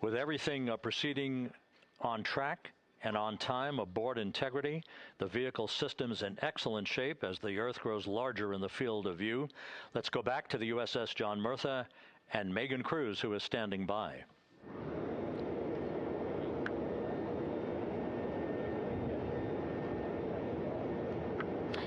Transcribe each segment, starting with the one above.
With everything proceeding on track and on time aboard Integrity, the vehicle system's in excellent shape as the Earth grows larger in the field of view. Let's go back to the USS John Murtha and Megan Cruz, who is standing by.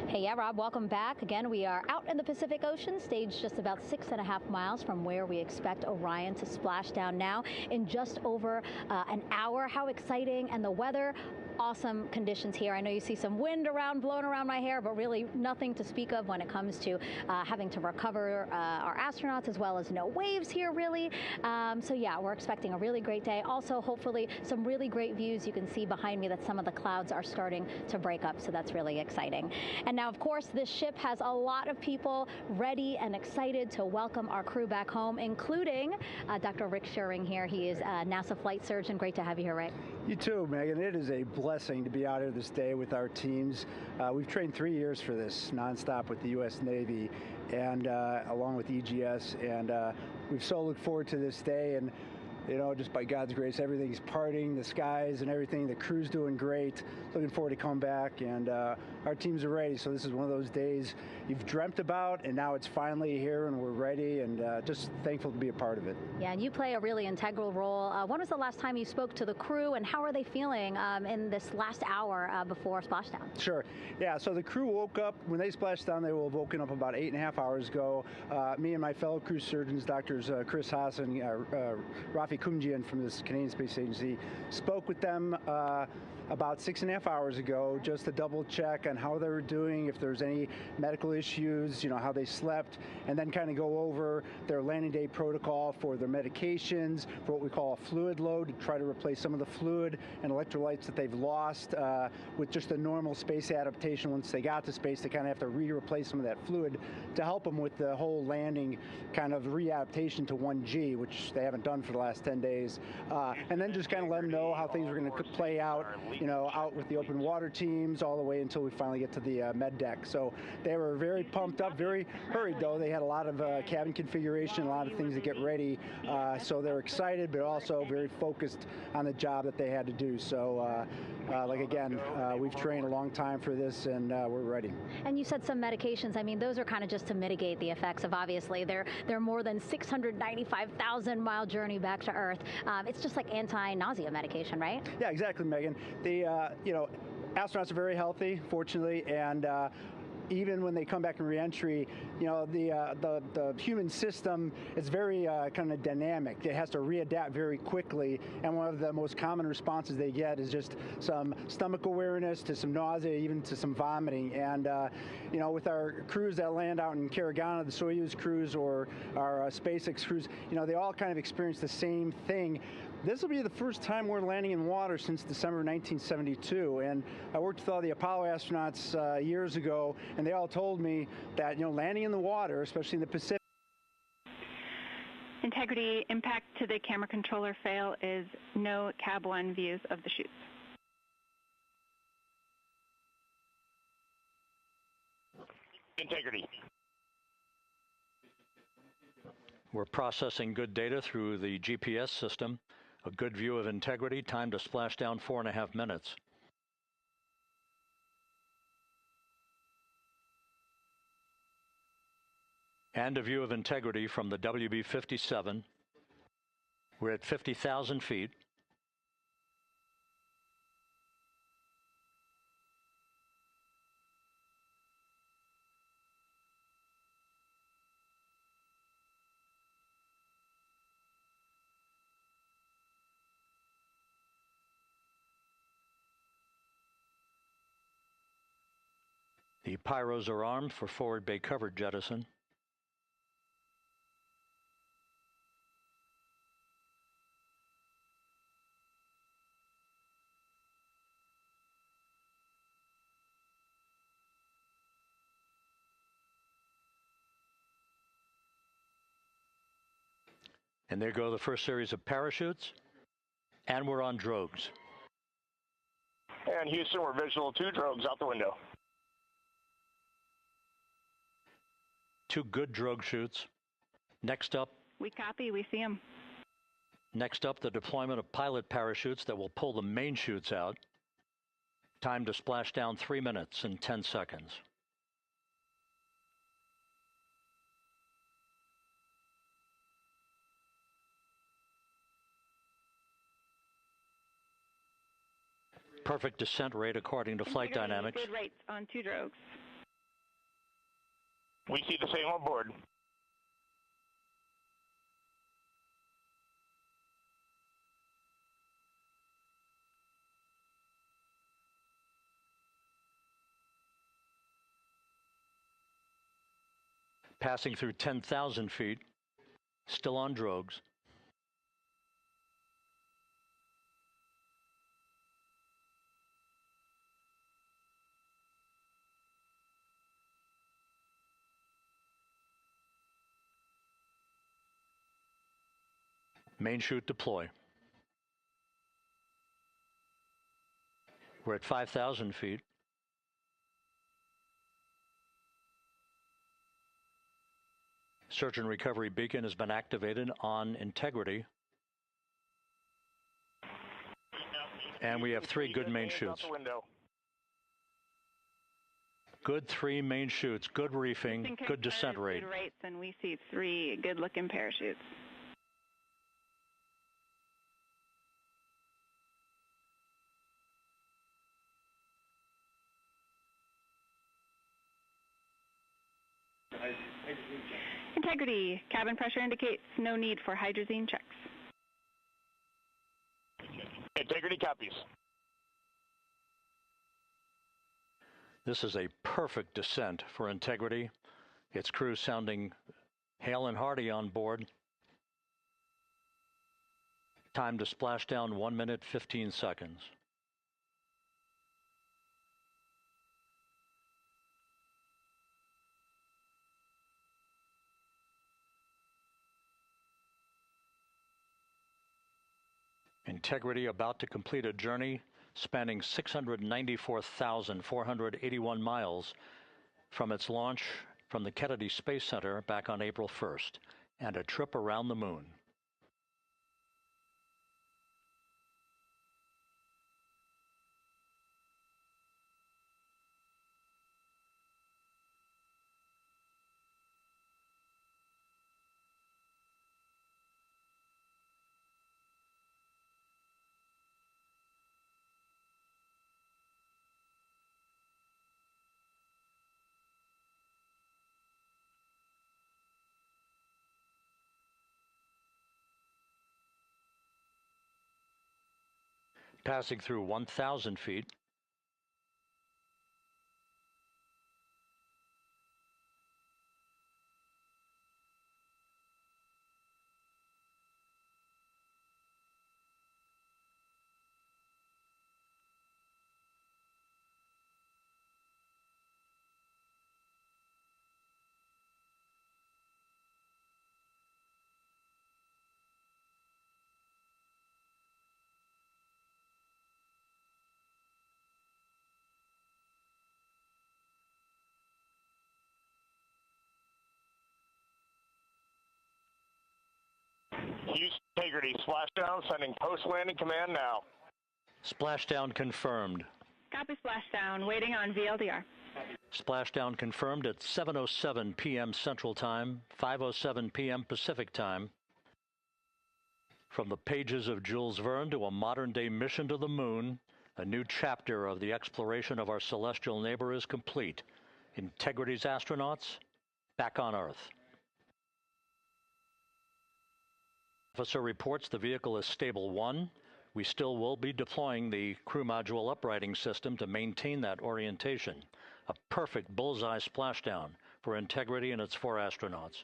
Hey, yeah, Rob, welcome back. Again, we are out in the Pacific Ocean, staged just about 6.5 miles from where we expect Orion to splash down now in just over an hour. How exciting. And the weather, awesome conditions here. I know you see some wind blowing around my hair, but really nothing to speak of when it comes to having to recover our astronauts, as well as no waves here, really. So yeah, we're expecting a really great day. Also, hopefully some really great views. You can see behind me that some of the clouds are starting to break up, so that's really exciting. And now, of course, this ship has a lot of people ready and excited to welcome our crew back home, including Dr. Rick Schuring here. He is a NASA flight surgeon. Great to have you here, Rick. You too, Megan. It is a blessing to be out here this day with our teams. We've trained 3 years for this nonstop with the U.S. Navy and along with EGS, and we've so looked forward to this day. And you know, just by God's grace, everything's parting, the skies and everything. The crew's doing great. Looking forward to come back, and our teams are ready. So this is one of those days you've dreamt about, and now it's finally here, and we're ready, and just thankful to be a part of it. Yeah, and you play a really integral role. When was the last time you spoke to the crew, and how are they feeling in this last hour before splashdown? Sure. Yeah, so the crew woke up. When they splashed down, they were woken up about 8.5 hours ago. Me and my fellow crew surgeons, Doctors Chris Haas and Rafi Kumjian from the Canadian Space Agency, spoke with them about 6.5 hours ago, just to double check on how they were doing, if there's any medical issues, you know, how they slept, and then kind of go over their landing day protocol for their medications, for what we call a fluid load, to try to replace some of the fluid and electrolytes that they've lost with just a normal space adaptation once they got to space. They kind of have to replace some of that fluid to help them with the whole landing kind of readaptation to 1G, which they haven't done for the last 10 days. And then just kind of let them know how things are going to play out, you know, out with the open water teams all the way until we finally get to the med deck. So they were very pumped up, very hurried though. They had a lot of cabin configuration, a lot of things to get ready. So they're excited, but also very focused on the job that they had to do. So like again, we've trained a long time for this, and we're ready. And you said some medications. I mean, those are kind of just to mitigate the effects of, obviously, their more than 695,000-mile journey back to Earth. It's just like anti-nausea medication, right? Yeah, exactly, Megan. The you know, astronauts are very healthy, fortunately, and even when they come back in reentry, you know, the human system is very kind of dynamic. It has to readapt very quickly, and one of the most common responses they get is just some stomach awareness, to some nausea, even to some vomiting. And you know, with our crews that land out in Karagana, the Soyuz crews or our SpaceX crews, you know, they all kind of experience the same thing. This will be the first time we're landing in water since December 1972, and I worked with all the Apollo astronauts years ago, and they all told me that, you know, landing in the water, especially in the Pacific. Integrity, impact to the camera controller fail is no Cab 1 views of the chutes. Integrity. We're processing good data through the GPS system. A good view of Integrity, time to splash down 4.5 minutes. And a view of Integrity from the WB-57. We're at 50,000 feet. The pyros are armed for forward bay covered jettison. And there go the first series of parachutes, and we're on drogues. And Houston, we're visual 2 drogues out the window. 2 good drogue shoots. Next up. We copy, we see them. Next up, the deployment of pilot parachutes that will pull the main chutes out. Time to splash down 3 minutes and 10 seconds. Perfect descent rate according to flight dynamics. Good rates on 2 drogues. We see the same on board. Passing through 10,000 feet, still on drogues. Main chute deploy. We're at 5,000 feet. Search and recovery beacon has been activated on integrity. And we have 3 good main chutes. Good 3 main chutes, good reefing, good descent rate. Good rates, and we see 3 good-looking parachutes. Integrity. Cabin pressure indicates no need for hydrazine checks. Integrity copies. This is a perfect descent for Integrity. Its crew sounding hale and hearty on board. Time to splash down 1 minute, 15 seconds. Integrity about to complete a journey spanning 694,481 miles from its launch from the Kennedy Space Center back on April 1st, and a trip around the moon. Passing through 1,000 feet. Houston Integrity, splashdown, sending post-landing command now. Splashdown confirmed. Copy splashdown, waiting on VLDR. Splashdown confirmed at 7:07 p.m. Central Time, 5:07 p.m. Pacific Time. From the pages of Jules Verne to a modern-day mission to the moon, a new chapter of the exploration of our celestial neighbor is complete. Integrity's astronauts back on Earth. Officer reports the vehicle is stable 1. We still will be deploying the crew module uprighting system to maintain that orientation. A perfect bullseye splashdown for Integrity and its 4 astronauts.